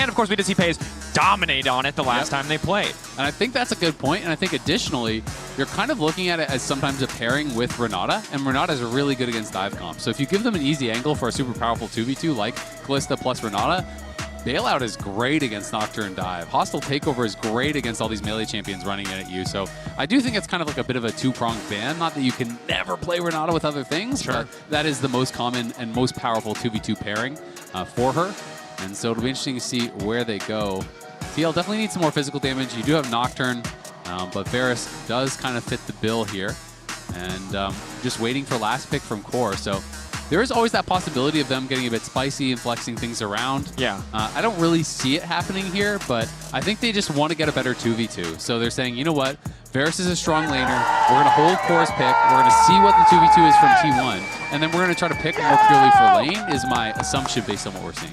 And, of course, we did see Pays dominate on it the last time they played. And I think that's a good point. And I think additionally, you're kind of looking at it as sometimes a pairing with Renata. And Renata is really good against dive comp. So if you give them an easy angle for a super powerful 2v2 like Kalista plus Renata, Bailout is great against Nocturne Dive. Hostile Takeover is great against all these melee champions running in at you. So I do think it's kind of like a bit of a two-pronged ban. Not that you can never play Renata with other things, but that is the most common and most powerful 2v2 pairing for her. And so it'll be interesting to see where they go. TL definitely needs some more physical damage. You do have Nocturne, but Varus does kind of fit the bill here. And just waiting for last pick from Core. So there is always that possibility of them getting a bit spicy and flexing things around. Yeah. I don't really see it happening here, but I think they just want to get a better 2v2. So they're saying, you know what? Varus is a strong laner. We're going to hold Core's pick. We're going to see what the 2v2 is from T1. And then we're going to try to pick more purely for lane is my assumption based on what we're seeing.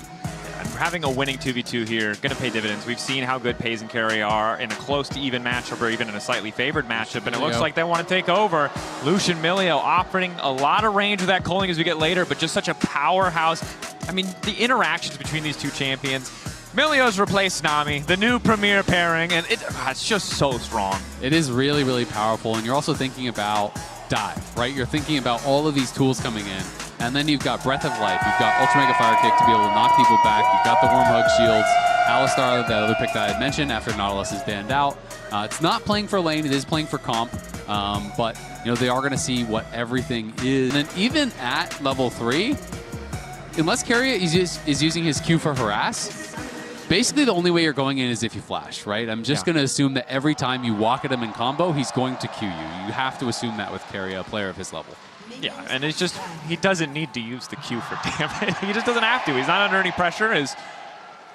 Having a winning 2v2 here, going to pay dividends. We've seen how good Pays and Carry are in a close to even matchup or even in a slightly favored matchup, and it looks like they want to take over. Lucian Milio offering a lot of range with that culling as we get later, but just such a powerhouse. I mean, the interactions between these two champions. Milio's replaced Nami, the new premier pairing, and it's just so strong. It is really, really powerful, and you're also thinking about dive, right? You're thinking about all of these tools coming in. And then you've got Breath of Life, you've got Ultra Mega Fire Kick to be able to knock people back, you've got the Worm Hug shields, Alistar, the other pick that I had mentioned after Nautilus is banned out. It's not playing for lane, it is playing for comp, but you know they are going to see what everything is. And then even at level 3, unless Keria is using his Q for harass, basically the only way you're going in is if you flash, right? I'm just going to assume that every time you walk at him in combo, he's going to Q you. You have to assume that with Keria, a player of his level. Yeah, and it's just, he doesn't need to use the Q for damage. He just doesn't have to. He's not under any pressure. He's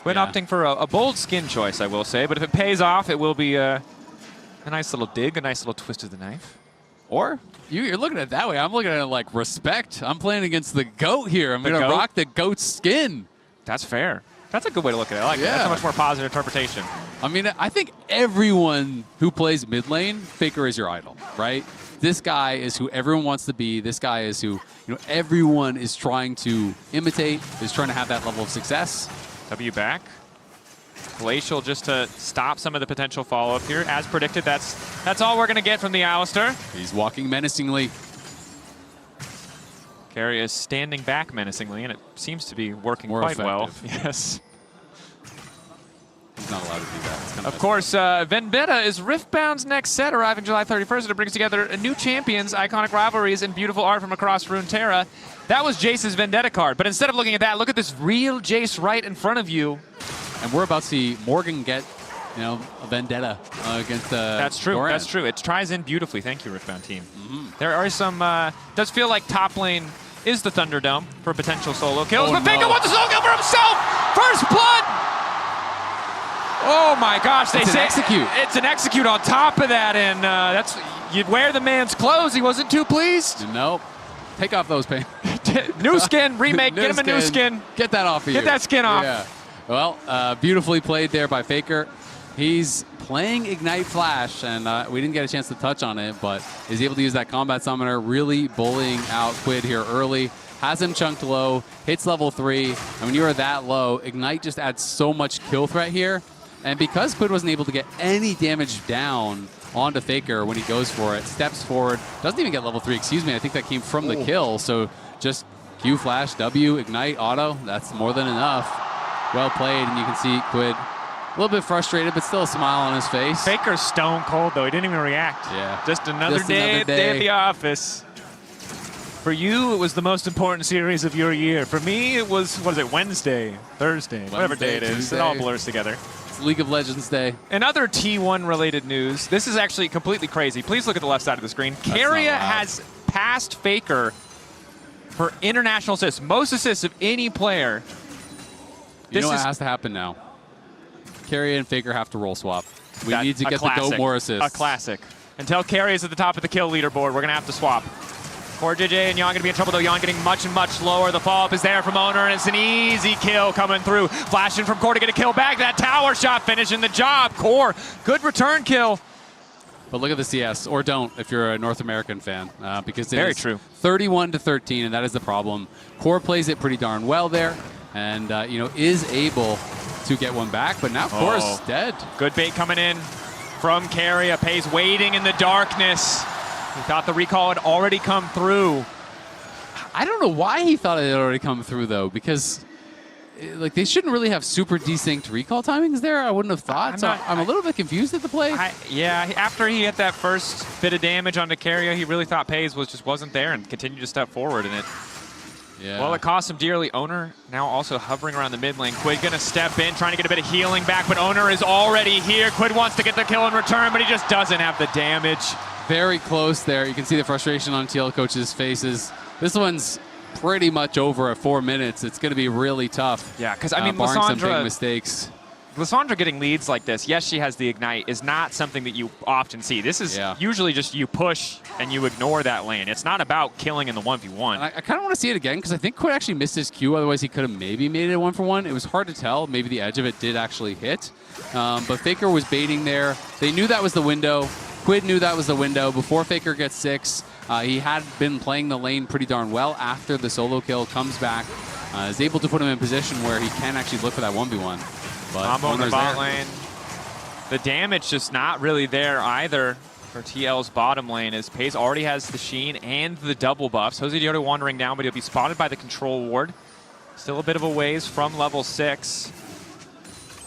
been opting for a bold skin choice, I will say. But if it pays off, it will be a nice little dig, a nice little twist of the knife. Or you're looking at it that way. I'm looking at it like respect. I'm playing against the GOAT here. I'm going to rock the GOAT's skin. That's fair. That's a good way to look at it. I like that. That's a much more positive interpretation. I mean, I think everyone who plays mid lane, Faker is your idol, right? This guy is who everyone wants to be. This guy is who everyone is trying to imitate, is trying to have that level of success. W back. Glacial just to stop some of the potential follow-up here. As predicted, that's all we're going to get from the Alistar. He's walking menacingly. Carry is standing back menacingly, and it seems to be working More quite effective. well. Yes. He's not allowed to do that. Of course, Vendetta is Riftbound's next set, arriving July 31st. And it brings together new champions, iconic rivalries, and beautiful art from across Runeterra. That was Jace's Vendetta card. But instead of looking at that, look at this real Jace right in front of you. And we're about to see Morgan get, a Vendetta against That's true. Doran. That's true. It ties in beautifully. Thank you, Riftbound team. There are some, does feel like top lane is the Thunderdome for potential solo kills. But Faker wants a solo kill for himself! First blood! Oh my gosh, they say it's an execute on top of that, and that's, you'd wear the man's clothes. He wasn't too pleased. Nope. Take off those pants. New skin, remake, get him a new skin. Get that off of you. Get that skin off. Yeah. Well, beautifully played there by Faker. He's playing Ignite Flash, and we didn't get a chance to touch on it, but is able to use that Combat Summoner, really bullying out Quid here early. Has him chunked low, hits level 3, and when you are that low, Ignite just adds so much kill threat here. And because Quid wasn't able to get any damage down onto Faker when he goes for it, steps forward, doesn't even get level 3, excuse me, I think that came from the kill, so just Q, Flash, W, Ignite, Auto, that's more than enough. Well played, and you can see Quid a little bit frustrated, but still a smile on his face. Faker's stone cold, though. He didn't even react. Yeah. Just another day at the office. For you, it was the most important series of your year. For me, it was, what is it, Wednesday, Thursday, whatever day it is. Tuesday. It all blurs together. It's League of Legends Day. In other T1-related news, this is actually completely crazy. Please look at the left side of the screen. Keria has passed Faker for international assists, most assists of any player. You know what has to happen now? Keria and Faker have to roll swap. We need to get the Go more assists. A classic. Until Keria is at the top of the kill leaderboard, we're going to have to swap. Poor JJ and Yon going to be in trouble, though. Yon getting much, much lower. The follow-up is there from Owner, and it's an easy kill coming through. Flashing from Core to get a kill back. That tower shot finishing the job. Core, good return kill. But look at the CS, or don't if you're a North American fan, because it Very is true. 31-13, and that is the problem. Core plays it pretty darn well there, and is able to get one back, but now Core's dead. Good bait coming in from Keria. Pays waiting in the darkness. He thought the recall had already come through. I don't know why he thought it had already come through, though, because like they shouldn't really have super desync recall timings there. I wouldn't have thought. I'm a little bit confused at the play. Yeah, after he hit that first bit of damage onto Keria, he really thought Pays wasn't there and continued to step forward in it. Yeah. Well, it cost him dearly. Owner now also hovering around the mid lane. Quid gonna step in, trying to get a bit of healing back, but Owner is already here. Quid wants to get the kill in return, but he just doesn't have the damage. Very close there. You can see the frustration on TL coaches' faces. This one's pretty much over at 4 minutes. It's going to be really tough. Yeah, because I mean, barring some big mistakes. Lissandra getting leads like this, yes, she has the Ignite, is not something that you often see. This is usually just you push and you ignore that lane. It's not about killing in the 1v1. And I kind of want to see it again because I think Quid actually missed his Q. Otherwise, he could have maybe made it a 1-for-1. It was hard to tell. Maybe the edge of it did actually hit. But Faker was baiting there. They knew that was the window. Quid knew that was the window. Before Faker gets 6, he had been playing the lane pretty darn well after the solo kill, comes back, is able to put him in a position where he can actually look for that 1v1. But combo in the bot lane. The damage just not really there either for TL's bottom lane, as Pays already has the Sheen and the double buffs. Jose Diodo wandering down, but he'll be spotted by the control ward. Still a bit of a ways from level 6.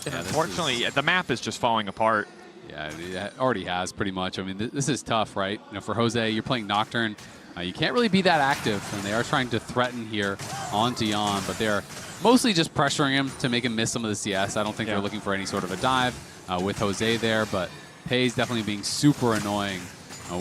And unfortunately, the map is just falling apart. Yeah, it already has pretty much. I mean, this is tough, right? You know, for Jose, you're playing Nocturne. You can't really be that active, and they are trying to threaten here onto Jan, but they're mostly just pressuring him to make him miss some of the CS. I don't think they're looking for any sort of a dive with Jose there, but Pays definitely being super annoying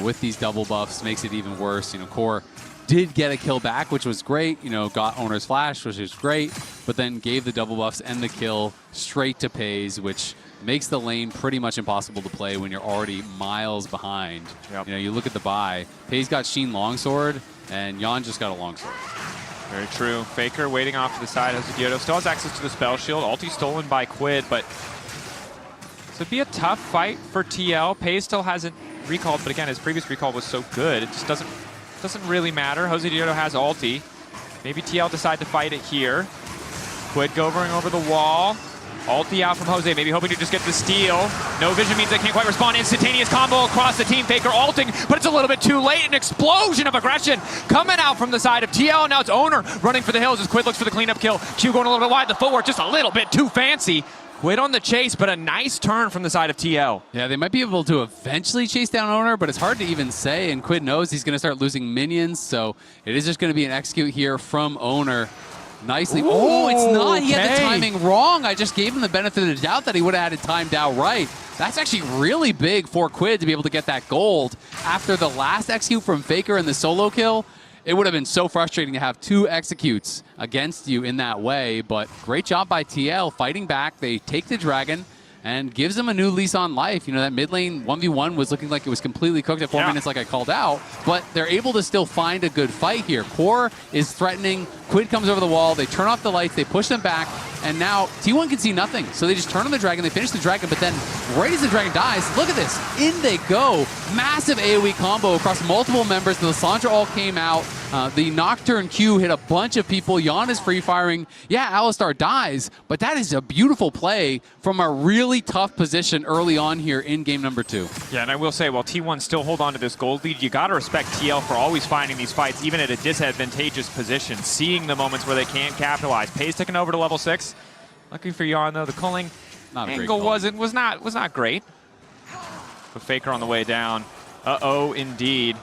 with these double buffs. Makes it even worse. You know, Core did get a kill back, which was great. You know, got Owner's flash, which is great, but then gave the double buffs and the kill straight to Pays, which makes the lane pretty much impossible to play when you're already miles behind. Yep. You know, you look at the buy. Pays got Sheen longsword, and Jan just got a longsword. Very true. Faker waiting off to the side. Jose Diodo still has access to the spell shield. Ulti stolen by Quid, but this would be a tough fight for TL. Pays still hasn't recalled, but again, his previous recall was so good, it just doesn't really matter. Jose Diodo has ulti. Maybe TL decide to fight it here. Quid going over the wall. Ulti out from Jose, maybe hoping to just get the steal. No vision means they can't quite respond. Instantaneous combo across the team. Faker ulting, but it's a little bit too late. An explosion of aggression coming out from the side of TL. Now it's Owner running for the hills as Quid looks for the cleanup kill. Q going a little bit wide. The footwork just a little bit too fancy. Quid on the chase, but a nice turn from the side of TL. Yeah, they might be able to eventually chase down Owner, but it's hard to even say, and Quid knows he's going to start losing minions, so it is just going to be an execute here from Owner. Nicely. Ooh, oh, it's not. He had the timing wrong. I just gave him the benefit of the doubt that he would have had it timed out right. That's actually really big for Quid to be able to get that gold. After the last execute from Faker and the solo kill, it would have been so frustrating to have 2 executes against you in that way. But great job by TL fighting back. They take the dragon and gives him a new lease on life. You know, that mid lane 1v1 was looking like it was completely cooked at 4 minutes like I called out, but they're able to still find a good fight here. Core is threatening. Quid comes over the wall. They turn off the lights. They push them back, and now T1 can see nothing. So they just turn on the dragon. They finish the dragon, but then right as the dragon dies, look at this. In they go. Massive AoE combo across multiple members. The Lissandra all came out. The Nocturne Q hit a bunch of people. Jan is free firing. Yeah, Alistar dies, but that is a beautiful play from a really tough position early on here in game number 2. Yeah, and I will say, while T1 still hold on to this gold lead, you got to respect TL for always finding these fights, even at a disadvantageous position, seeing the moments where they can't capitalize. Pays taking over to level 6. Lucky for Jan, though, the culling angle was not great. But Faker on the way down. Uh-oh, indeed.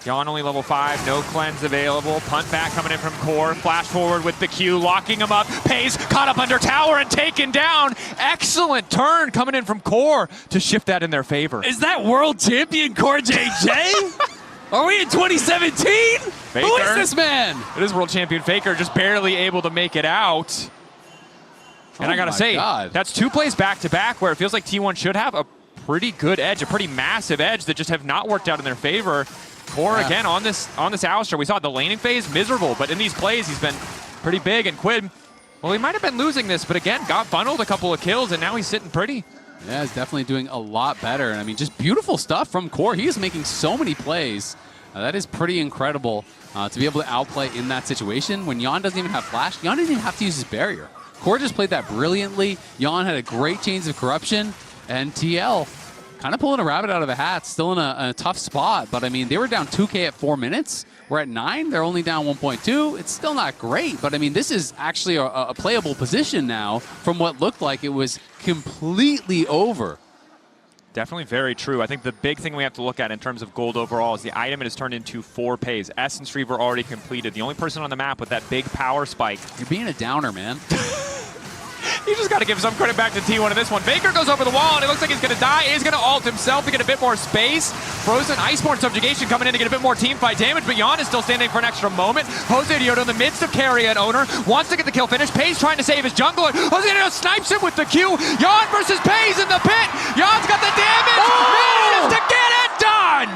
Jan only level 5, no cleanse available. Punt back coming in from Core. Flash forward with the Q, locking him up. Pays caught up under tower and taken down. Excellent turn coming in from Core to shift that in their favor. Is that world champion Core JJ? Are we in 2017? Faker. Who is this man? It is world champion Faker, just barely able to make it out. And I gotta say, that's 2 plays back-to-back where it feels like T1 should have a pretty good edge, a pretty massive edge that just have not worked out in their favor. Core again on this Alistar. We saw the laning phase miserable, but in these plays he's been pretty big. And Quid, well, he might have been losing this, but again got bundled a couple of kills, and now he's sitting pretty. Yeah, he's definitely doing a lot better. And I mean, just beautiful stuff from Core. He is making so many plays. That is pretty incredible to be able to outplay in that situation when Jan doesn't even have flash. Jan doesn't even have to use his barrier. Core just played that brilliantly. Jan had a great Chains of Corruption, and TL kind of pulling a rabbit out of a hat, still in a tough spot. But I mean, they were down 2K at 4 minutes. We're at 9. They're only down 1.2. It's still not great, but I mean, this is actually a playable position now from what looked like it was completely over. Definitely very true. I think the big thing we have to look at in terms of gold overall is the item it has turned into 4 pays. Essence Reaver already completed. The only person on the map with that big power spike. You're being a downer, man. You just got to give some credit back to T1 in this one. Faker goes over the wall, and it looks like he's going to die. He's going to ult himself to get a bit more space. Frozen Iceborne Subjugation coming in to get a bit more teamfight damage, but Jan is still standing for an extra moment. Jose Diodo in the midst of carry and owner, wants to get the kill finish. Pays trying to save his jungler. Jose Diodo snipes him with the Q. Jan versus Pays in the pit. Jan's got the damage. Manages to get it done.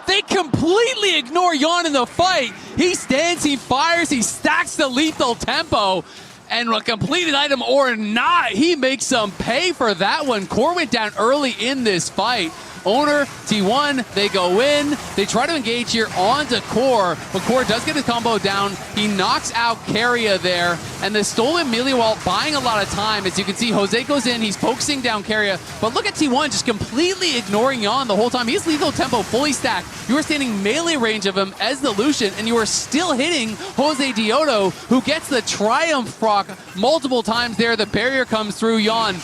They completely ignore Jan in the fight. He stands, he fires, he stacks the lethal tempo. And a completed item or not, he makes some pay for that one. Core went down early in this fight. Owner, T1, they go in. They try to engage here onto Core, but Core does get his combo down. He knocks out Keria there, and the stolen melee wall buying a lot of time. As you can see, Jose goes in, he's focusing down Keria, but look at T1 just completely ignoring Jan the whole time. He's lethal tempo fully stacked. You are standing melee range of him as the Lucian, and you are still hitting Jose Diodo, who gets the Triumph proc multiple times there. The barrier comes through. Jan,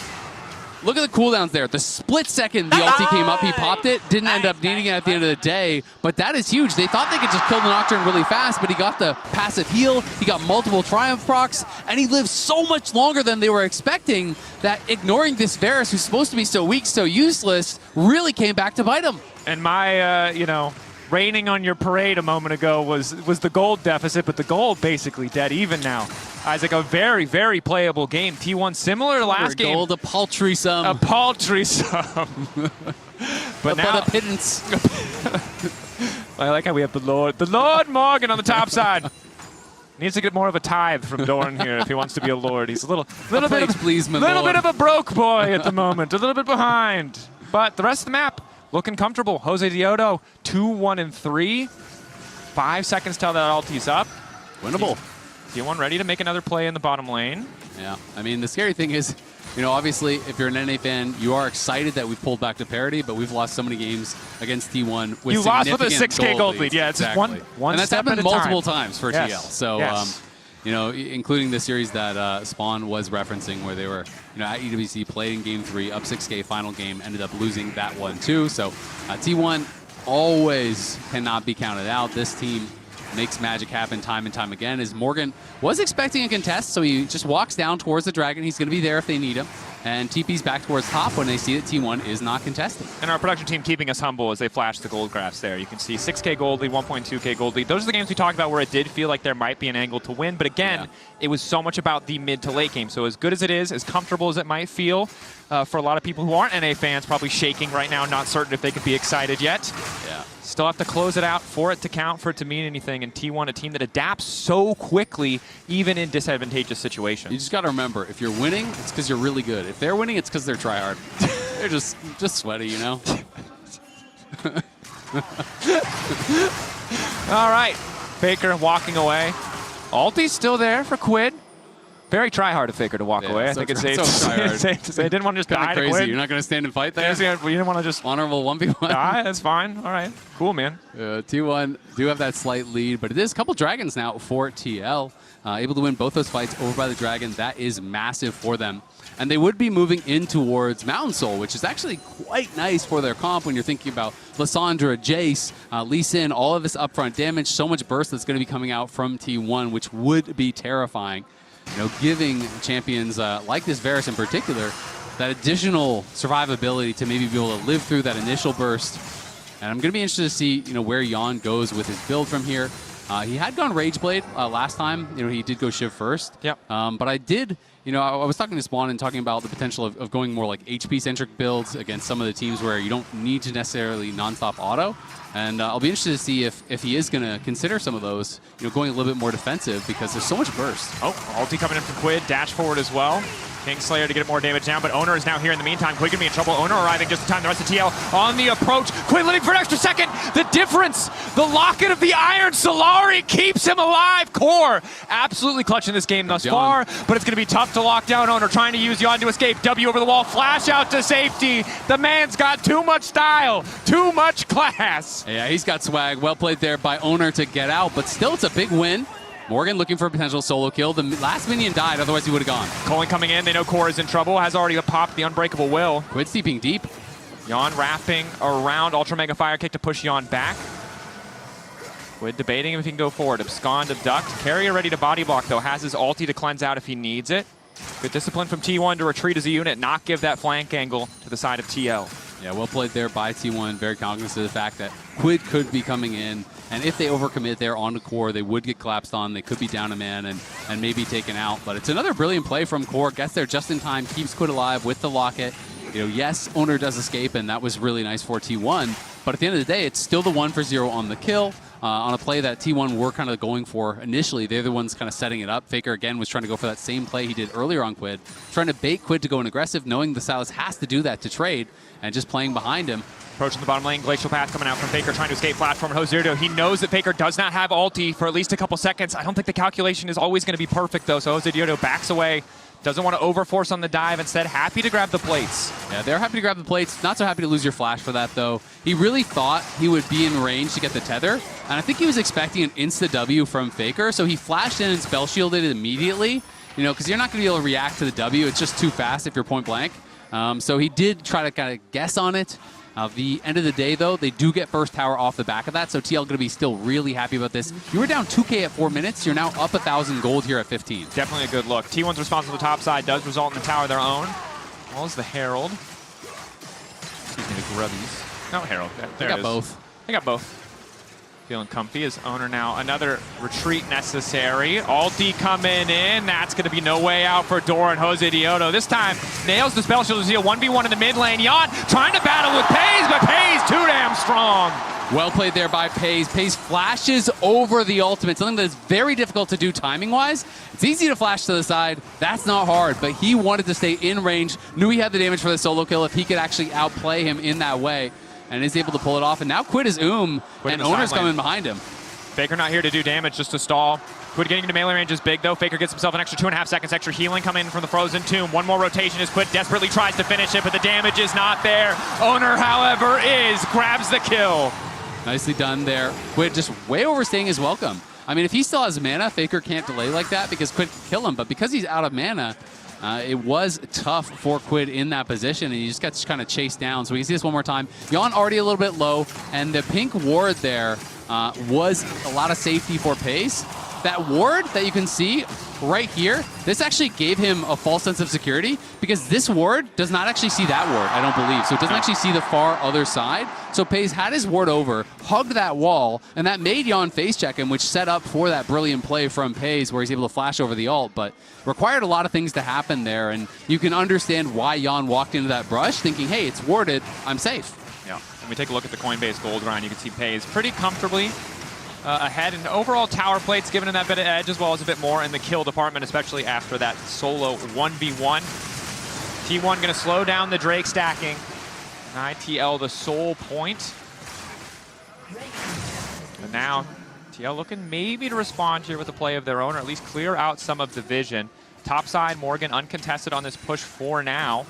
look at the cooldowns there. The split second the ulti came up, he popped it. Didn't end up needing it at the end of the day, but that is huge. They thought they could just kill the Nocturne really fast, but he got the passive heal, he got multiple Triumph procs, and he lived so much longer than they were expecting that ignoring this Varus, who's supposed to be so weak, so useless, really came back to bite him. And my, raining on your parade a moment ago was the gold deficit, but the gold basically dead even now. Isaac, a very, very playable game. T1 similar to last game. Gold, a paltry sum. A paltry sum. But now a pittance. I like how we have the Lord Morgan on the top side. Needs to get more of a tithe from Dorn here if he wants to be a lord. He's a little bit of a broke boy at the moment, a little bit behind. But the rest of the map looking comfortable. Jose Diodo, 2-1-3. 5 seconds till that ulti's up. Winnable. T1 ready to make another play in the bottom lane. Yeah, I mean, the scary thing is, obviously, if you're an NA fan, you are excited that we've pulled back to parity, but we've lost so many games against T1 with you lost with a 6K gold leads. lead. Yeah, it's exactly. one and that's step happened at a multiple time. times for Yes. TL. So, yes. Including the series that Spawn was referencing, where they were, at EWC, played in Game 3, up 6K, final game, ended up losing that one too. So, T1 always cannot be counted out. This team makes magic happen time and time again. As Morgan was expecting a contest, so he just walks down towards the Dragon. He's going to be there if they need him. And TP's back towards top when they see that T1 is not contesting. And our production team keeping us humble as they flash the gold graphs there. You can see 6K gold lead, 1.2K gold lead. Those are the games we talked about where it did feel like there might be an angle to win. But again, it was so much about the mid to late game. So as good as it is, as comfortable as it might feel, for a lot of people who aren't NA fans, probably shaking right now, not certain if they could be excited yet. Yeah. Still have to close it out for it to count, for it to mean anything. And T1, a team that adapts so quickly, even in disadvantageous situations. You just got to remember, if you're winning, it's because you're really good. If they're winning, it's because they're tryhard. They're just sweaty, All right, Faker walking away. Ulti's still there for Quid. Very try-hard of Faker to walk away. I think it's safe to say. I didn't want to just die to Quid. You're not going to stand and fight there? You didn't want to just... Honorable 1v1. Die, that's fine. All right. Cool, man. T1 do have that slight lead, but it is a couple Dragons now for TL. Able to win both those fights over by the Dragon. That is massive for them. And they would be moving in towards Mountain Soul, which is actually quite nice for their comp when you're thinking about Lissandra, Jace, Lee Sin, all of this upfront damage, so much burst that's going to be coming out from T1, which would be terrifying. Giving champions like this Varus in particular that additional survivability to maybe be able to live through that initial burst. And I'm going to be interested to see, where Jan goes with his build from here. He had gone Rageblade last time. He did go Shiv first. Yep. But I did, I was talking to Spawn and talking about the potential of going more like HP-centric builds against some of the teams where you don't need to necessarily non-stop auto. And I'll be interested to see if he is going to consider some of those, going a little bit more defensive because there's so much burst. Oh, ulti coming in from Quid, dash forward as well. Kingslayer to get more damage down, but Owner is now here in the meantime. Quid gonna be in trouble. Owner arriving just in time. The rest of TL on the approach. Quid living for an extra second. The difference, the locket of the Iron Solari keeps him alive. Core absolutely clutching this game thus far, but it's gonna be tough to lock down Owner. Trying to use Yon to escape. W over the wall, flash out to safety. The man's got too much style, too much class. Yeah, he's got swag. Well played there by Owner to get out, but still it's a big win. Morgan looking for a potential solo kill. The last minion died, otherwise he would have gone. Colin coming in, they know Core is in trouble, has already popped the Unbreakable Will. Quid steeping deep. Yon wrapping around, Ultra Mega Fire Kick to push Yon back. Quid debating if he can go forward. Abscond, abduct. Carrier ready to body block though, has his ulti to cleanse out if he needs it. Good discipline from T1 to retreat as a unit, not give that flank angle to the side of TL. Yeah, well played there by T1. Very cognizant of the fact that Quid could be coming in. And if they overcommit there on the Core, they would get collapsed on. They could be down a man and maybe taken out. But it's another brilliant play from Core. Gets there just in time, keeps Quid alive with the locket. You know, yes, Owner does escape, and that was really nice for T1. But at the end of the day, it's still the 1 for 0 on the kill. On a play that T1 were kind of going for initially. They're the ones kind of setting it up. Faker, again, was trying to go for that same play he did earlier on Quid. Trying to bait Quid to go in aggressive, knowing the Silas has to do that to trade, and just playing behind him. Approaching the bottom lane, Glacial Path coming out from Faker, trying to escape platform. Hozirdo, he knows that Faker does not have ulti for at least a couple seconds. I don't think the calculation is always going to be perfect, though, so Hozirdo backs away. Doesn't want to overforce on the dive. Instead, happy to grab the plates. Yeah, they're happy to grab the plates. Not so happy to lose your flash for that, though. He really thought he would be in range to get the tether. And I think he was expecting an insta-W from Faker. So he flashed in and spell shielded it immediately. You know, because you're not going to be able to react to the W. It's just too fast if you're point blank. So he did try to kind of guess on it. The end of the day, though, they do get first tower off the back of that, so TL going to be still really happy about this. You were down 2K at 4 minutes. You're now up 1,000 gold here at 15. Definitely a good look. T1's response on the top side does result in the tower of their own. Well as the Herald. Excuse me, the Grubbies. No, Herald. They got both. They got both. Feeling comfy as Owner now. Another retreat necessary. Ulti coming in. That's going to be no way out for Dor and Jose Diodo. This time, nails the spell shield. You see a 1v1 in the mid lane. Yon trying to battle with Pays, but Pays too damn strong. Well played there by Pays. Pays flashes over the ultimate, something that is very difficult to do timing-wise. It's easy to flash to the side. That's not hard, but he wanted to stay in range, knew he had the damage for the solo kill if he could actually outplay him in that way, and is able to pull it off. And now Quid is and Owner's coming behind him. Faker not here to do damage, just to stall. Quid getting into melee range is big, though. Faker gets himself an extra 2.5 seconds, extra healing coming in from the Frozen Tomb. One more rotation as Quid desperately tries to finish it, but the damage is not there. Owner, however, grabs the kill. Nicely done there. Quid just way overstaying his welcome. I mean, if he still has mana, Faker can't delay like that because Quid can kill him, but because he's out of mana, it was tough for Quid in that position, and he just gets kind of chased down. So we can see this one more time. Yon already a little bit low, and the pink ward there was a lot of safety for Pace. That ward that you can see right here, this actually gave him a false sense of security because this ward does not actually see that ward, I don't believe. So it doesn't actually see the far other side. So Pace had his ward over, hugged that wall, and that made Yon face check him, which set up for that brilliant play from Pace where he's able to flash over the ult, but required a lot of things to happen there. And you can understand why Yon walked into that brush thinking, hey, it's warded, I'm safe. Yeah, when we take a look at the Coinbase gold grind, you can see Pace pretty comfortably ahead, and overall tower plates giving him that bit of edge as well as a bit more in the kill department, especially after that solo 1v1. T1 going to slow down the Drake stacking. And ITL the sole point. But now TL looking maybe to respond here with a play of their own, or at least clear out some of the vision. Top side, Morgan uncontested on this push for now.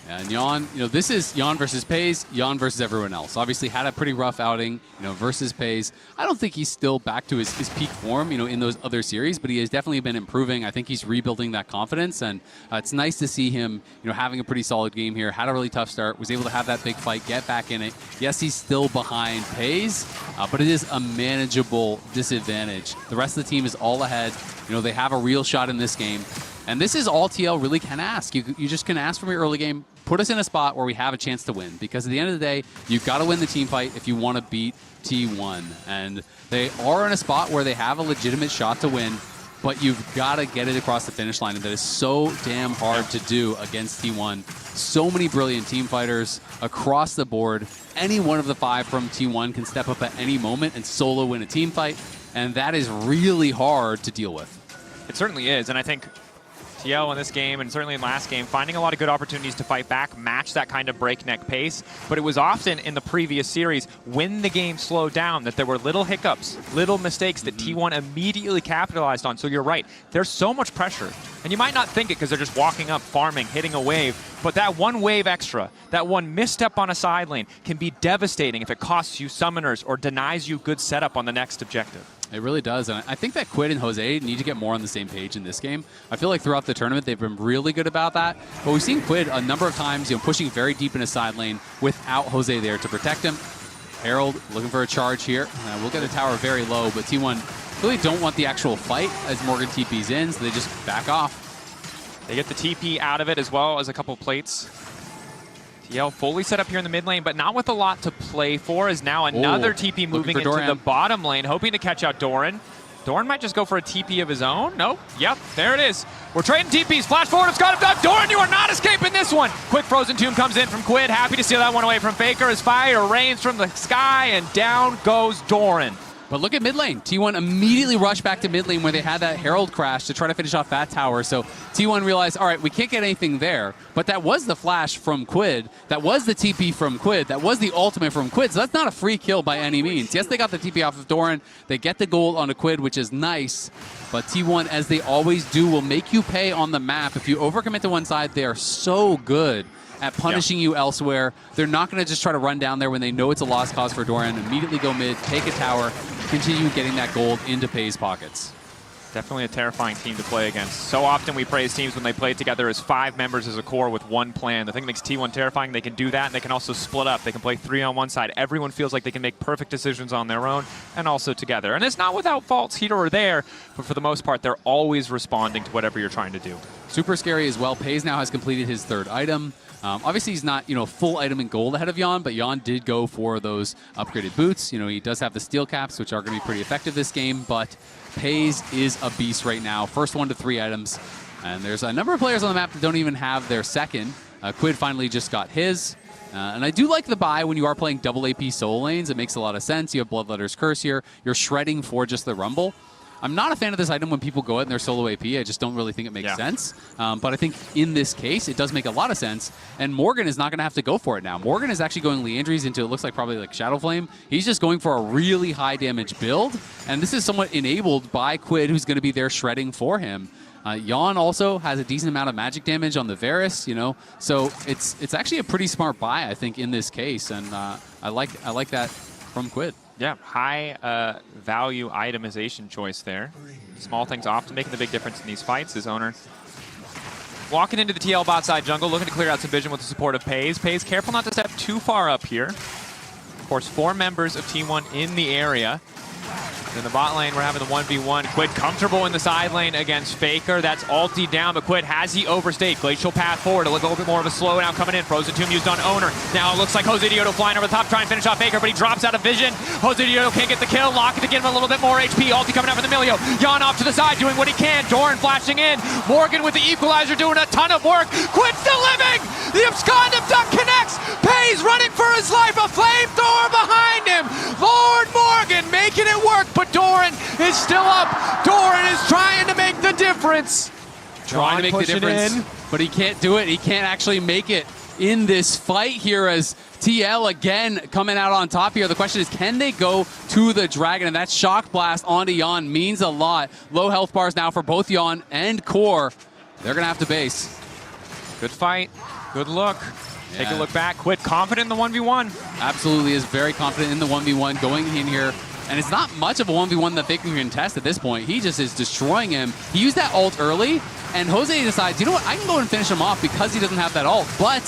And Yon, you know, this is Yon versus Pays, Yon versus everyone else. Obviously had a pretty rough outing, you know, versus Pays. I don't think he's still back to his peak form, you know, in those other series, but he has definitely been improving. I think he's rebuilding that confidence, and it's nice to see him, you know, having a pretty solid game here. Had a really tough start, was able to have that big fight, get back in it. Yes, he's still behind Pays, but it is a manageable disadvantage. The rest of the team is all ahead. You know, they have a real shot in this game. And this is all TL really can ask. You just can ask from your early game, put us in a spot where we have a chance to win. Because at the end of the day, you've got to win the team fight if you want to beat T1. And they are in a spot where they have a legitimate shot to win, but you've got to get it across the finish line. And that is so damn hard to do against T1. So many brilliant team fighters across the board. Any one of the 5 from T1 can step up at any moment and solo win a team fight. And that is really hard to deal with. It certainly is, and I think TL in this game, and certainly in last game, finding a lot of good opportunities to fight back, match that kind of breakneck pace. But it was often in the previous series, when the game slowed down, that there were little hiccups, little mistakes that T1 immediately capitalized on. So you're right, there's so much pressure. And you might not think it because they're just walking up, farming, hitting a wave. But that one wave extra, that one misstep on a side lane can be devastating if it costs you summoners or denies you good setup on the next objective. It really does, and I think that Quid and Jose need to get more on the same page in this game. I feel like throughout the tournament they've been really good about that, but we've seen Quid a number of times, pushing very deep in a side lane without Jose there to protect him. Herald looking for a charge here. We'll get a tower very low, but T1 really don't want the actual fight as Morgan TP's in, so they just back off. They get the TP out of it as well as a couple plates. TL fully set up here in the mid lane, but not with a lot to play for, as now another TP moving into the bottom lane, hoping to catch out Doran. Doran might just go for a TP of his own. Nope. Yep, there it is. We're trading TPs. Flash forward, it's got him done. Doran, you are not escaping this one. Quick Frozen Tomb comes in from Quid. Happy to steal that one away from Faker as fire rains from the sky, and down goes Doran. But look at mid lane. T1 immediately rushed back to mid lane where they had that Herald crash to try to finish off that tower. So T1 realized, all right, we can't get anything there. But that was the flash from Quid. That was the TP from Quid. That was the ultimate from Quid. So that's not a free kill by any means. Yes, they got the TP off of Doran. They get the gold on a Quid, which is nice. But T1, as they always do, will make you pay on the map. If you overcommit to one side, they are so good at punishing you elsewhere. They're not going to just try to run down there when they know it's a lost cause for Doran. Immediately go mid, take a tower, continue getting that gold into Pei's pockets. Definitely a terrifying team to play against. So often we praise teams when they play together as 5 members as a core with one plan. The thing that makes T1 terrifying, they can do that, and they can also split up. They can play 3 on one side. Everyone feels like they can make perfect decisions on their own and also together. And it's not without faults here or there, but for the most part, they're always responding to whatever you're trying to do. Super scary as well. Pei's now has completed his 3rd item. Obviously, he's not, full item in gold ahead of Jan, but Jan did go for those upgraded boots. He does have the steel caps, which are going to be pretty effective this game, but Pei's is a beast right now. First 1 to 3 items. And there's a number of players on the map that don't even have their second. Quid finally just got his. And I do like the buy when you are playing double AP solo lanes. It makes a lot of sense. You have Bloodletter's Curse here. You're shredding for just the Rumble. I'm not a fan of this item when people go out in their solo AP. I just don't really think it makes sense. But I think in this case, it does make a lot of sense. And Morgan is not going to have to go for it now. Morgan is actually going Leandries into, it looks like probably like Shadow Flame. He's just going for a really high damage build. And this is somewhat enabled by Quid, who's going to be there shredding for him. Jan also has a decent amount of magic damage on the Varus, So it's actually a pretty smart buy, I think, in this case. And I like that from Quid. Yeah, high value itemization choice there. Small things often making the big difference in these fights. His owner walking into the TL bot side jungle, looking to clear out some vision with the support of Pei's. Pei's careful not to step too far up here. Of course, 4 members of T1 in the area. In the bot lane, we're having the 1v1. Quid comfortable in the side lane against Faker. That's ulti down, but Quid, has he overstayed? Glacial path forward, a little bit more of a slow now coming in. Frozen Tomb used on Owner. Now it looks like Jose Dioto flying over the top, trying to finish off Faker, but he drops out of vision. Jose Dioto can't get the kill. Lock it to give him a little bit more HP. Ulti coming out from the Emilio. Jan off to the side, doing what he can. Doran flashing in. Morgan with the equalizer doing a ton of work. Quid still living! The abscond abduct connects. Pei's running for his life. A flamethrower behind him. Lord Morgan making it work, but Doran is still up. Doran is trying to make the difference. Trying to make the difference, but he can't do it. He can't actually make it in this fight here as TL again coming out on top here. The question is, can they go to the Dragon? And that Shock Blast onto Jan means a lot. Low health bars now for both Jan and Core. They're going to have to base. Good fight. Good look. Yeah. Take a look back. Quid confident in the 1v1. Absolutely is very confident in the 1v1 going in here. And it's not much of a 1v1 that they can contest at this point. He just is destroying him. He used that ult early, and Jose decides, you know what, I can go and finish him off because he doesn't have that ult. But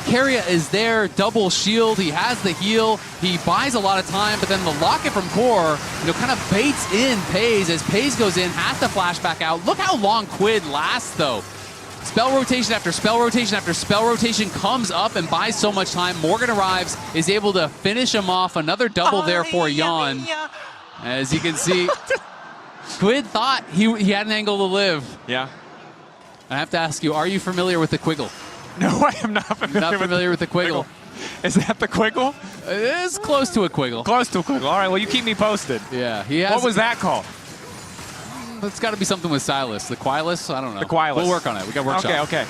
Keria is there, double shield, he has the heal, he buys a lot of time, but then the locket from Core, kind of baits in Pei's as Pei's goes in, has to flash back out. Look how long Quid lasts, though. Spell rotation after spell rotation after spell rotation comes up and buys so much time. Morgan arrives, is able to finish him off. Another double there for Jan. As you can see, Quid thought he had an angle to live. Yeah. I have to ask you, are you familiar with the Quiggle? No, I am not familiar, with the Quiggle. Is that the Quiggle? It is close to a Quiggle. Close to a Quiggle. All right, well, you keep me posted. Yeah. He has. What was that called? That's got to be something with Silas. The Qualis? I don't know. The Qualis. We'll work on it. We got workshop. Okay.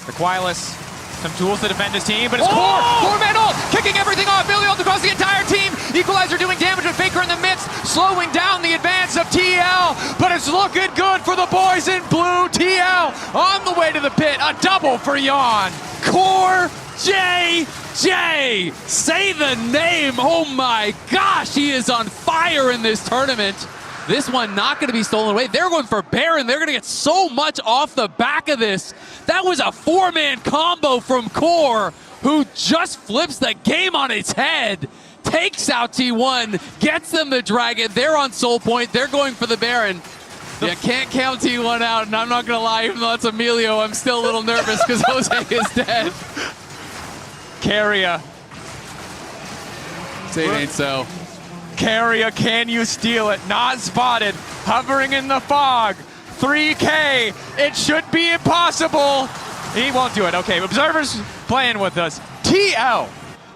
The Qualis. Some tools to defend his team, but it's Core! Four-man ult! Kicking everything off! Billy ult across the entire team! Equalizer doing damage with Faker in the midst, slowing down the advance of TL, but it's looking good for the boys in blue. TL on the way to the pit. A double for Yawn. Core JJ! Say the name! Oh my gosh, he is on fire in this tournament. This one not going to be stolen away. They're going for Baron. They're going to get so much off the back of this. That was a four-man combo from Core, who just flips the game on its head. Takes out T1, gets them the Dragon. They're on Soul Point. They're going for the Baron. You can't count T1 out, and I'm not going to lie, even though it's Emilio, I'm still a little nervous because Jose is dead. Carrier. Say it ain't so. Carrier, can you steal it? Not spotted, hovering in the fog. 3K, it should be impossible. He won't do it. Okay, observers playing with us. TL.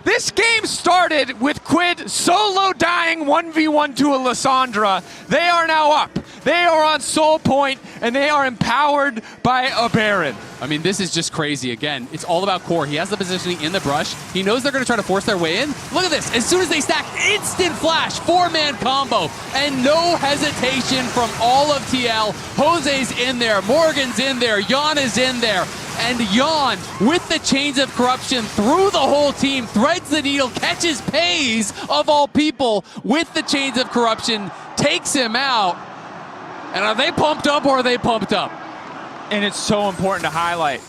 This game started with Quid solo dying 1v1 to a Lissandra. They are now up. They are on Soul Point, and they are empowered by a Baron. I mean, this is just crazy. Again, it's all about Core. He has the positioning in the brush. He knows they're going to try to force their way in. Look at this. As soon as they stack, instant flash, four-man combo, and no hesitation from all of TL. Jose's in there. Morgan's in there. Yawn is in there. And Yawn, with the chains of corruption through the whole team, threads the needle, catches Pays, of all people, with the chains of corruption, takes him out. And are they pumped up or are they pumped up? And it's so important to highlight.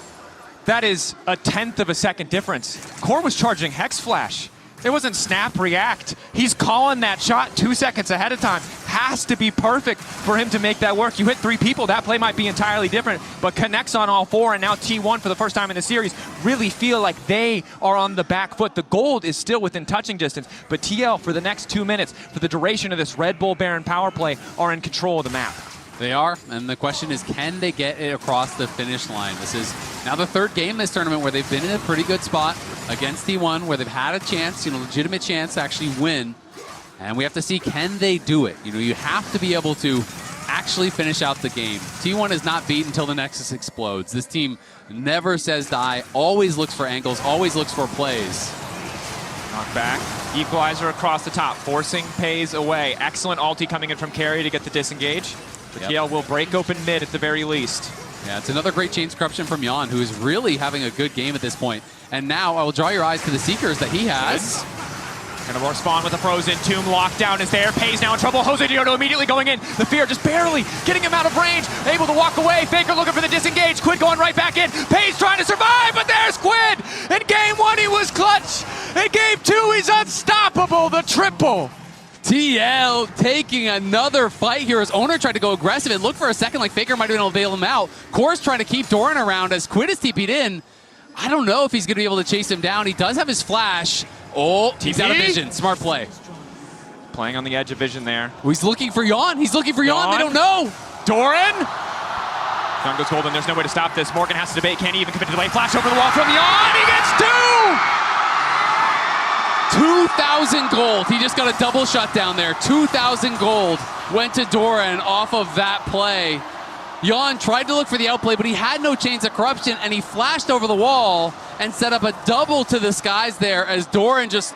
That is a 1/10 of a second difference. Core was charging Hex Flash. It wasn't snap react. He's calling that shot 2 seconds ahead of time. Has to be perfect for him to make that work. You hit 3 people, that play might be entirely different, but connects on all 4, and now T1 for the first time in the series really feel like they are on the back foot. The gold is still within touching distance, but TL for the next 2 minutes, for the duration of this Red Bull Baron power play, are in control of the map. They are, and the question is, can they get it across the finish line? This is now the 3rd game in this tournament where they've been in a pretty good spot against T1, where they've had a chance, legitimate chance to actually win. And we have to see, can they do it? You have to be able to actually finish out the game. T1 is not beaten until the Nexus explodes. This team never says die, always looks for angles, always looks for plays. Knock back. Equalizer across the top, forcing Pays away. Excellent ulti coming in from Carry to get the disengage. But TL will break open mid at the very least. Yeah, it's another great chains corruption from Yawn, who is really having a good game at this point. And now I will draw your eyes to the Seekers that he has. Gonna respond with a frozen tomb. Lockdown is there. Pays now in trouble. Jose Diodo immediately going in. The fear just barely getting him out of range. Able to walk away. Faker looking for the disengage. Quid going right back in. Pays trying to survive, but there's Quid. In game 1 he was clutch. In game 2 he's unstoppable. The triple. TL taking another fight here. His owner tried to go aggressive. It looked for a second like Faker might have been able to bail him out. Core's trying to keep Doran around as Quid is TP'd in. I don't know if he's going to be able to chase him down. He does have his flash. Oh, he's out of vision. Smart play. Playing on the edge of vision there. Oh, he's looking for Yawn. He's looking for Yawn. They don't know. Doran. Sun goes golden. There's no way to stop this. Morgan has to debate. Can't he even commit to the way. Flash over the wall from Yawn. He gets 2,000 gold. He just got a double shutdown there. 2,000 gold went to Doran off of that play. Yawn tried to look for the outplay, but he had no chains of corruption, and he flashed over the wall and set up a double to the skies there as Doran just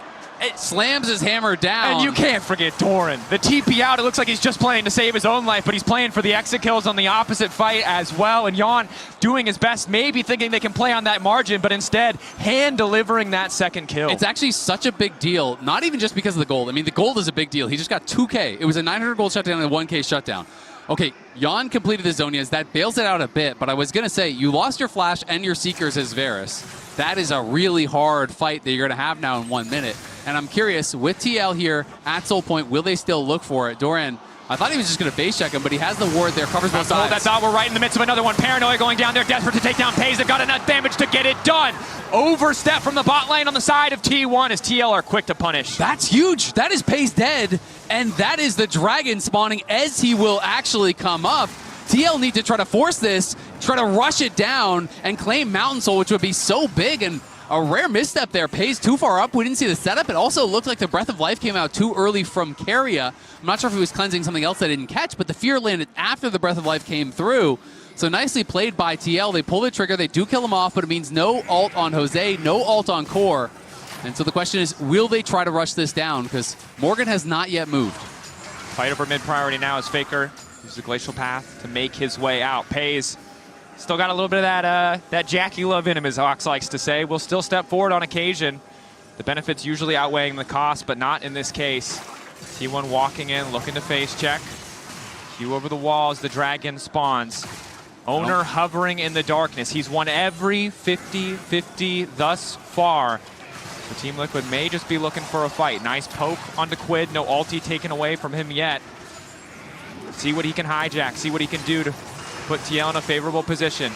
slams his hammer down. And you can't forget Doran. The TP out, it looks like he's just playing to save his own life, but he's playing for the exit kills on the opposite fight as well. And Yawn doing his best, maybe thinking they can play on that margin, but instead hand-delivering that second kill. It's actually such a big deal, not even just because of the gold. I mean, the gold is a big deal. He just got 2K. It was a 900 gold shutdown and a 1K shutdown. Okay, Yawn completed the Zonias. That bails it out a bit, but I was going to say, you lost your Flash and your Seekers as Varus. That is a really hard fight that you're going to have now in 1 minute. And I'm curious, with TL here at Soul Point, will they still look for it? Doran, I thought he was just going to base check him, but he has the ward there, covers both sides. That's all. We're right in the midst of another one. Paranoia going down there, desperate to take down Pays. They've got enough damage to get it done. Overstep from the bot lane on the side of T1 as TL are quick to punish. That's huge. That is Pays dead, and that is the Dragon spawning as he will actually come up. TL need to try to force this, try to rush it down, and claim Mountain Soul, which would be so big. And A rare misstep there. Pays too far up. We didn't see the setup. It also looked like the Breath of Life came out too early from Keria. I'm not sure if he was cleansing something else that didn't catch, but the Fear landed after the Breath of Life came through. So nicely played by TL. They pull the trigger. They do kill him off, but it means no ult on Jose, no ult on Core. And so the question is, will they try to rush this down? Because Morgan has not yet moved. Fight over mid priority now as Faker uses the glacial path to make his way out. Pays still got a little bit of that Jackie love in him, as Ox likes to say. Will still step forward on occasion. The benefits usually outweighing the cost, but not in this case. T1 walking in, looking to face check. Q over the wall as the dragon spawns. Owner hovering in the darkness. He's won every 50-50 thus far. So Team Liquid may just be looking for a fight. Nice poke onto Quid. No ulti taken away from him yet. See what he can hijack. See what he can do to put TL in a favorable position.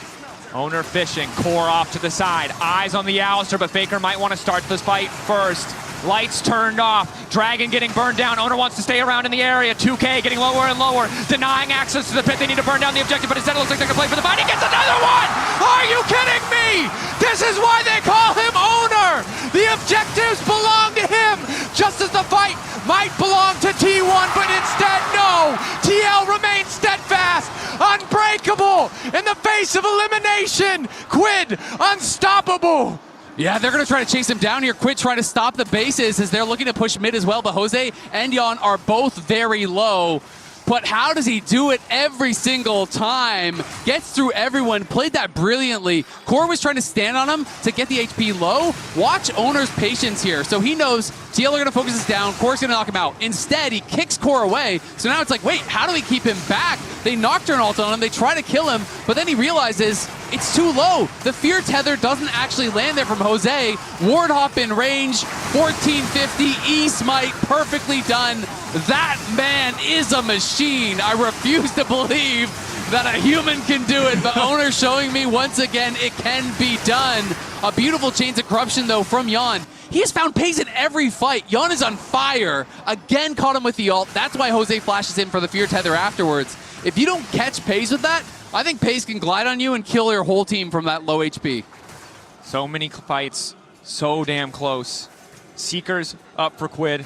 Owner fishing. Core off to the side. Eyes on the Alistair, but Faker might want to start this fight first. Lights turned off. Dragon getting burned down. Owner wants to stay around in the area. 2K getting lower and lower. Denying access to the pit. They need to burn down the objective, but instead it looks like they're going to play for the fight. He gets another one! Are you kidding me? This is why they call him Owner! The objectives belong to him! Just as the fight might belong to T1, but instead, no! TL remains steadfast, unbreakable, in the face of elimination! Quid, unstoppable! Yeah, they're going to try to chase him down here. Quid trying to stop the bases as they're looking to push mid as well. But Jose and Jan are both very low. But how does he do it every single time? Gets through everyone, played that brilliantly. Core was trying to stand on him to get the HP low. Watch Owner's patience here. So he knows TL are going to focus this down. Core's going to knock him out. Instead, he kicks Core away. So now it's like, wait, how do we keep him back? They Nocturne ult on him. They try to kill him, but then he realizes it's too low. The Fear Tether doesn't actually land there from Jose. Ward Hop in range, 1450, E-Smite, perfectly done. That man is a machine. I refuse to believe that a human can do it, but Owner showing me once again it can be done. A beautiful Chains of Corruption, though, from Jan. He has found Pays in every fight. Jan is on fire. Again, caught him with the ult. That's why Jose flashes in for the Fear Tether afterwards. If you don't catch Pays with that, I think Pays can glide on you and kill your whole team from that low HP. So many fights, so damn close. Seekers up for Quid.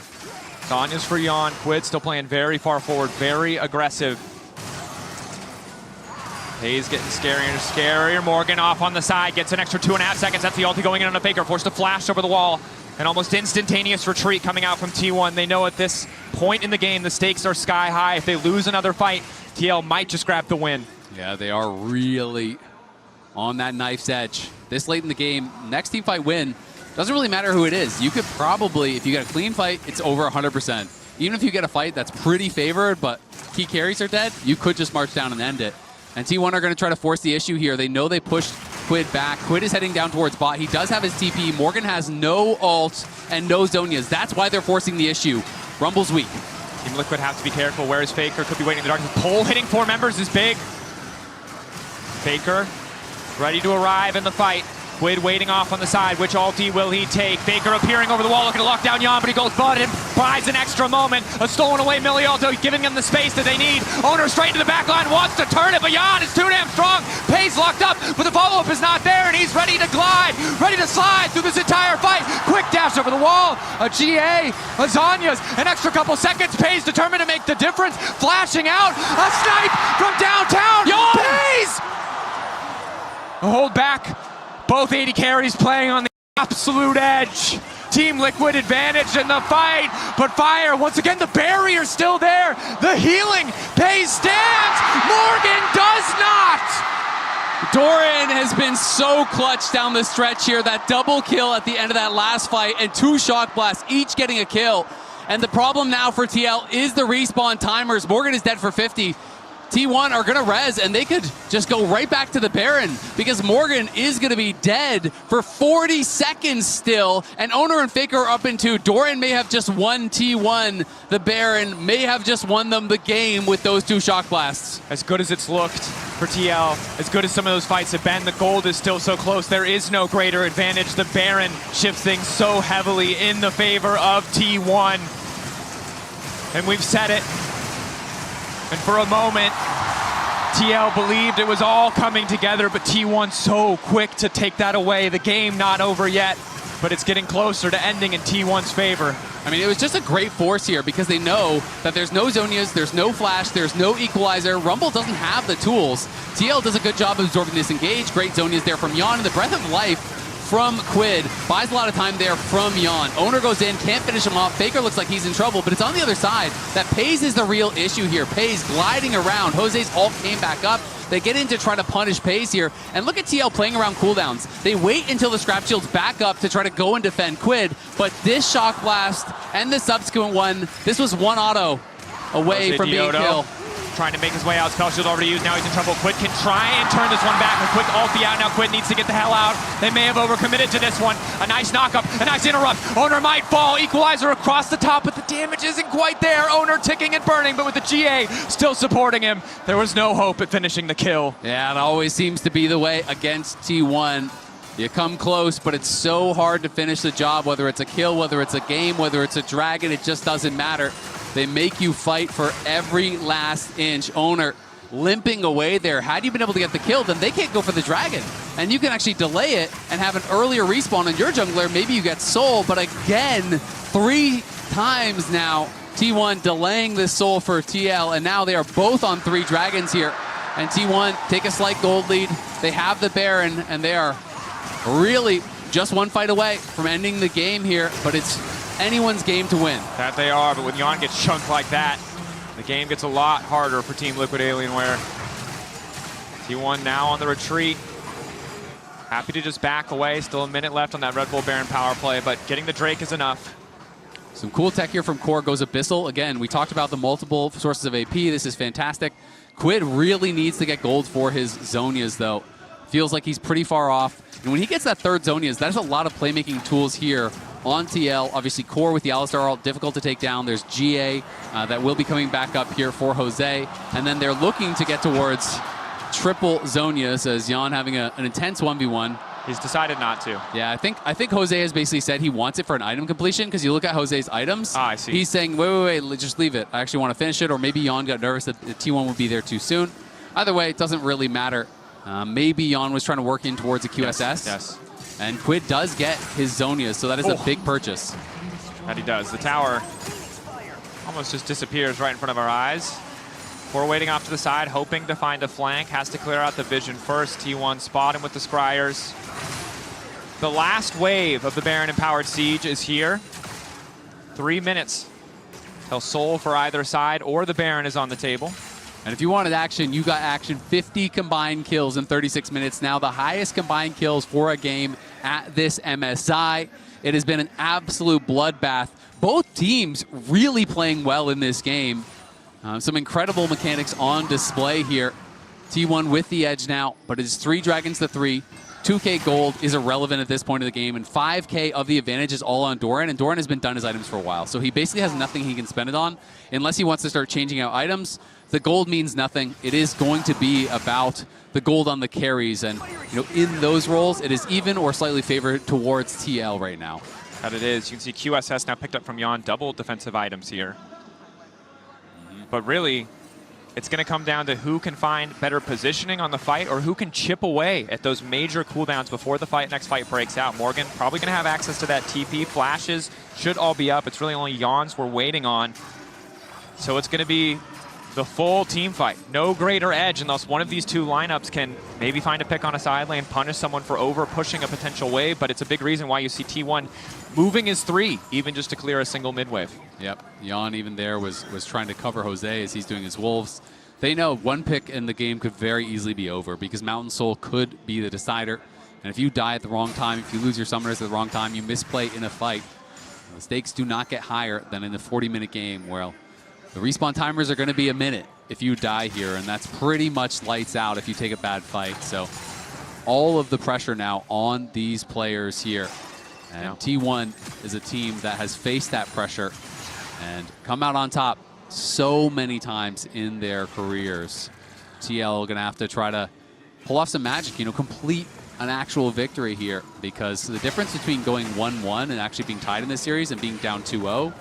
Sonya's for Jan. Quid still playing very far forward, very aggressive. Pays getting scarier and scarier. Morgan off on the side, gets an extra 2.5 seconds. That's the ulti going in on a Faker, forced to flash over the wall. An almost instantaneous retreat coming out from T1. They know at this point in the game, the stakes are sky high. If they lose another fight, TL might just grab the win. Yeah, they are really on that knife's edge. This late in the game, next team fight win, doesn't really matter who it is. You could probably, if you get a clean fight, it's over 100%. Even if you get a fight that's pretty favored, but key carries are dead, you could just march down and end it. And T1 are going to try to force the issue here. They know they pushed Quid back. Quid is heading down towards bot. He does have his TP. Morgan has no ult and no Zonias. That's why they're forcing the issue. Rumble's weak. Team Liquid have to be careful. Where is Faker? Could be waiting in the darkness. Pole hitting 4 members is big. Faker ready to arrive in the fight. Quid waiting off on the side. Which ulti will he take? Faker appearing over the wall, looking to lock down Jan, but he goes Bud and buys an extra moment. A stolen away Milialto, giving him the space that they need. Owner straight to the back line, wants to turn it, but Jan is too damn strong. Pays locked up, but the follow-up is not there, and he's ready to glide, ready to slide through this entire fight. Quick dash over the wall. A GA, a Zonia's, an extra couple seconds. Pays determined to make the difference. Flashing out, a snipe from downtown. Pays! A hold back. Both 80 carries playing on the absolute edge. Team Liquid advantage in the fight, but Fire, once again, the barrier's still there. The healing, Pays stands, Morgan does not. Doran has been so clutch down the stretch here. That double kill at the end of that last fight and 2 shock blasts, each getting a kill. And the problem now for TL is the respawn timers. Morgan is dead for 50. T1 are going to res, and they could just go right back to the Baron because Morgan is going to be dead for 40 seconds still, and Owner and Faker are up in 2. Doran may have just won T1. The Baron may have just won them the game with those 2 shock blasts. As good as it's looked for TL, as good as some of those fights have been, the gold is still so close. There is no greater advantage. The Baron shifts things so heavily in the favor of T1. And we've said it. And for a moment, TL believed it was all coming together, but T1 so quick to take that away. The game not over yet, but it's getting closer to ending in T1's favor. I mean, it was just a great force here because they know that there's no Zonias, there's no Flash, there's no Equalizer. Rumble doesn't have the tools. TL does a good job of absorbing this engage. Great Zonias there from Yon, and the Breath of Life from Quid buys a lot of time there from Yon. Owner goes in, can't finish him off. Faker looks like he's in trouble, but it's on the other side that Paze is the real issue here. Paze gliding around. Jose's ult came back up. They get in to try to punish Paze here. And look at TL playing around cooldowns. They wait until the scrap shields back up to try to go and defend Quid, but this Shock Blast and the subsequent one, this was one auto away from being killed. Trying to make his way out. Spell shield already used. Now he's in trouble. Quid can try and turn this one back. A quick ulti out. Now Quid needs to get the hell out. They may have overcommitted to this one. A nice knock-up. A nice interrupt. Owner might fall. Equalizer across the top, but the damage isn't quite there. Owner ticking and burning, but with the GA still supporting him, there was no hope at finishing the kill. Yeah, it always seems to be the way against T1. You come close, but it's so hard to finish the job, whether it's a kill, whether it's a game, whether it's a dragon, it just doesn't matter. They make you fight for every last inch. Owner limping away there. Had you been able to get the kill, then they can't go for the dragon. And you can actually delay it and have an earlier respawn on your jungler. Maybe you get soul, but again, 3 times now, T1 delaying this soul for TL, and now they are both on 3 dragons here. And T1 take a slight gold lead. They have the Baron, and they are really just one fight away from ending the game here, but it's anyone's game to win. That they are, but when Yon gets chunked like that, the game gets a lot harder for Team Liquid Alienware. T1 now on the retreat. Happy to just back away. Still a minute left on that Red Bull Baron power play, but getting the Drake is enough. Some cool tech here from Core. Goes Abyssal. Again, we talked about the multiple sources of AP. This is fantastic. Quid really needs to get gold for his Zonias, though. Feels like he's pretty far off. And when he gets that third Zonias, that's a lot of playmaking tools here on TL. Obviously, Core with the Alistar ult, difficult to take down. There's GA that will be coming back up here for Jose. And then they're looking to get towards triple Zonias as Yon having an intense 1v1. He's decided not to. Yeah, I think Jose has basically said he wants it for an item completion, because you look at Jose's items. I see. He's saying, wait, just leave it. I actually want to finish it, or maybe Yon got nervous that the T1 would be there too soon. Either way, it doesn't really matter. Maybe Yon was trying to work in towards a QSS. Yes. And Quid does get his Zonias, so that is a big purchase. That he does. The tower almost just disappears right in front of our eyes. We're waiting off to the side, hoping to find a flank. Has to clear out the vision first. T1 spot him with the Scryers. The last wave of the Baron-empowered siege is here. 3 minutes. He'll soul for either side, or the Baron is on the table. And if you wanted action, you got action. 50 combined kills in 36 minutes. Now the highest combined kills for a game at this MSI. It has been an absolute bloodbath. Both teams really playing well in this game. Some incredible mechanics on display here. T1 with the edge now, but it's 3 dragons to 3. 2K gold is irrelevant at this point of the game, and 5K of the advantage is all on Doran, and Doran has been done his items for a while, so he basically has nothing he can spend it on unless he wants to start changing out items. The gold means nothing. It is going to be about the gold on the carries, and in those roles, it is even or slightly favored towards TL right now. That it is. You can see QSS now picked up from Yon, double defensive items here. But really, it's going to come down to who can find better positioning on the fight, or who can chip away at those major cooldowns before the next fight breaks out. Morgan probably going to have access to that TP. Flashes should all be up. It's really only Yawns we're waiting on. So it's going to be the full team fight. No greater edge unless one of these 2 lineups can maybe find a pick on a side lane, punish someone for over pushing a potential wave, but it's a big reason why you see T1 moving his 3, even just to clear a single mid wave. Yep, Yon even there was trying to cover Jose as he's doing his wolves. They know one pick in the game could very easily be over, because Mountain Soul could be the decider. And if you die at the wrong time, if you lose your summoners at the wrong time, you misplay in a fight, the stakes do not get higher than in the 40-minute game. Well, the respawn timers are going to be a minute if you die here, and that's pretty much lights out if you take a bad fight. So all of the pressure now on these players here. And T1 is a team that has faced that pressure and come out on top so many times in their careers. TL going to have to try to pull off some magic, complete an actual victory here, because the difference between going 1-1 and actually being tied in this series and being down 2-0,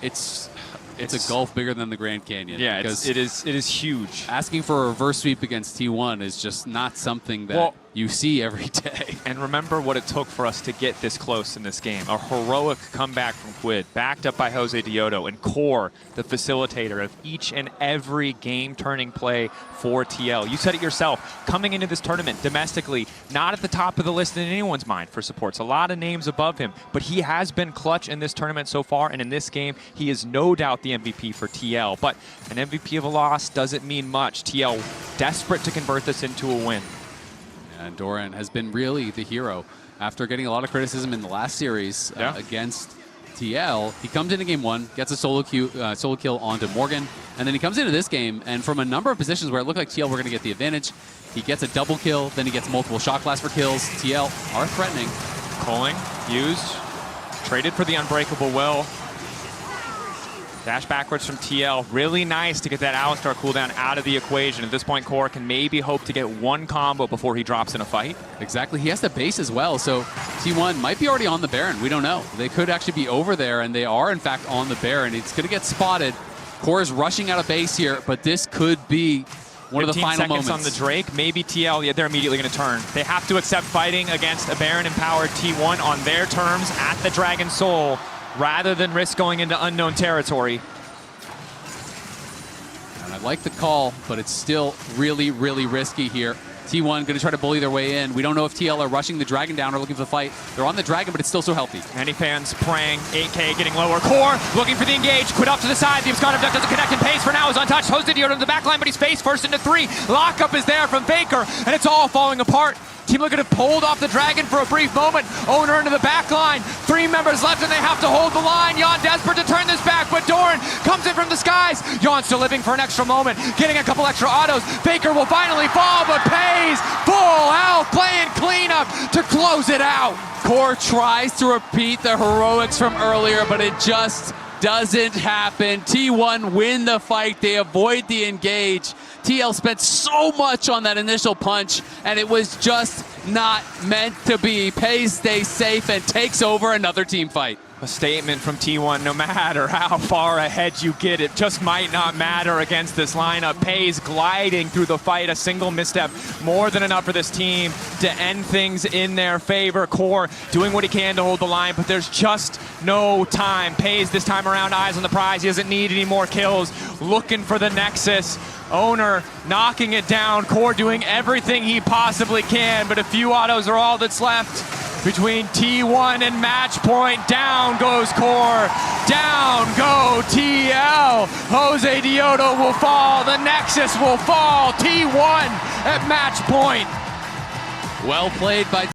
it's It's a gulf bigger than the Grand Canyon. Yeah, it is huge. Asking for a reverse sweep against T1 is just not something that you see every day. And remember what it took for us to get this close in this game. A heroic comeback from Quid, backed up by Jose Diodo, and Core, the facilitator of each and every game-turning play for TL. You said it yourself, coming into this tournament domestically, not at the top of the list in anyone's mind for supports. A lot of names above him, but he has been clutch in this tournament so far, and in this game, he is no doubt the MVP for TL. But an MVP of a loss doesn't mean much. TL desperate to convert this into a win. And Doran has been really the hero after getting a lot of criticism in the last series against TL. He comes into game 1, gets a solo kill onto Morgan, and then he comes into this game, and from a number of positions where it looked like TL were going to get the advantage, he gets a double kill, then he gets multiple shot class for kills. TL are threatening. Calling, used, traded for the unbreakable will. Dash backwards from TL. Really nice to get that Alistar cooldown out of the equation. At this point, Core can maybe hope to get one combo before he drops in a fight. Exactly. He has the base as well, so T1 might be already on the Baron. We don't know. They could actually be over there, and they are, in fact, on the Baron. It's going to get spotted. Core is rushing out of base here, but this could be one of the final moments. 15 seconds on the Drake. Maybe TL, they're immediately going to turn. They have to accept fighting against a Baron-empowered T1 on their terms at the Dragon Soul, rather than risk going into unknown territory. And I like the call, but it's still really, really risky here. T1 going to try to bully their way in. We don't know if TL are rushing the Dragon down or looking for the fight. They're on the Dragon, but it's still so healthy. Many fans praying. 8K getting lower. Core looking for the engage. Quid off to the side. The Abscond Abduct doesn't connect, and Pace for now is untouched. Jose Diodo to the back line, but he's faced first into 3. Lockup is there from Faker, and it's all falling apart. Team Liquid have pulled off the Dragon for a brief moment. Owner into the back line. 3 members left, and they have to hold the line. Jan desperate to turn this back, but Doran comes in from the skies. Jan still living for an extra moment, getting a couple extra autos. Faker will finally fall, but Pays full health, playing cleanup to close it out. Core tries to repeat the heroics from earlier, but it just doesn't happen. T1 win the fight. They avoid the engage. TL spent so much on that initial punch, and it was just not meant to be. Pays stays safe and takes over another team fight. A statement from T1, no matter how far ahead you get, it just might not matter against this lineup. Pays gliding through the fight, a single misstep, more than enough for this team to end things in their favor. Core doing what he can to hold the line, but there's just no time. Pays this time around, eyes on the prize. He doesn't need any more kills, looking for the Nexus. Owner knocking it down. Core doing everything he possibly can, but a few autos are all that's left. Between T1 and match point, down goes Core, down go TL. Jose Diodo will fall, the Nexus will fall. T1 at match point. Well played by